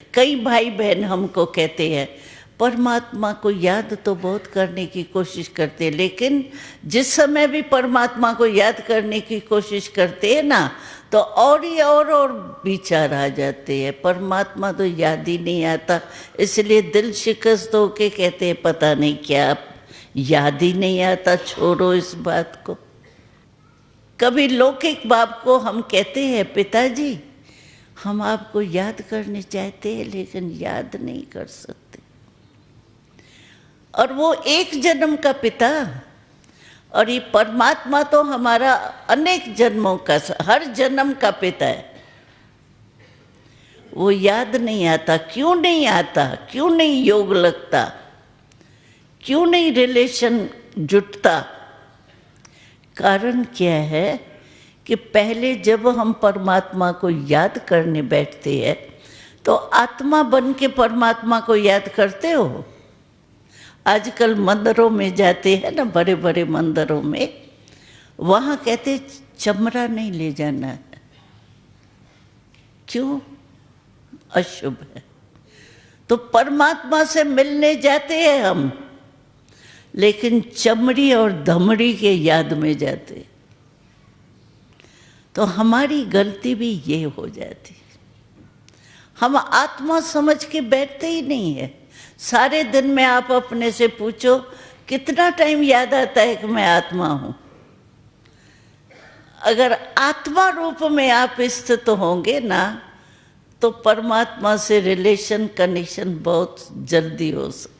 कई भाई बहन हमको कहते हैं परमात्मा को याद तो बहुत करने की कोशिश करते हैं, लेकिन जिस समय भी परमात्मा को याद करने की कोशिश करते हैं ना, तो और ही और विचार आ जाते हैं। परमात्मा तो याद ही नहीं आता, इसलिए दिल शिकस्त होके कहते हैं पता नहीं क्या, याद ही नहीं आता, छोड़ो इस बात को। कभी लौकिक बाप को हम कहते हैं पिताजी हम आपको याद करने चाहते हैं लेकिन याद नहीं कर सकते। और वो एक जन्म का पिता, और ये परमात्मा तो हमारा अनेक जन्मों का, हर जन्म का पिता है। वो याद नहीं आता, क्यों नहीं आता, क्यों नहीं योग लगता, क्यों नहीं रिलेशन जुटता? कारण क्या है कि पहले जब हम परमात्मा को याद करने बैठते हैं तो आत्मा बन के परमात्मा को याद करते हो। आजकल मंदिरों में जाते हैं ना, बड़े बड़े मंदिरों में, वहाँ कहते चमड़ा नहीं ले जाना है। क्यों? अशुभ है। तो परमात्मा से मिलने जाते हैं हम, लेकिन चमड़ी और धमड़ी के याद में जाते। तो हमारी गलती भी ये हो जाती, हम आत्मा समझ के बैठते ही नहीं है। सारे दिन में आप अपने से पूछो कितना टाइम याद आता है कि मैं आत्मा हूं। अगर आत्मा रूप में आप स्थित होंगे ना, तो परमात्मा से रिलेशन कनेक्शन बहुत जल्दी हो सकता।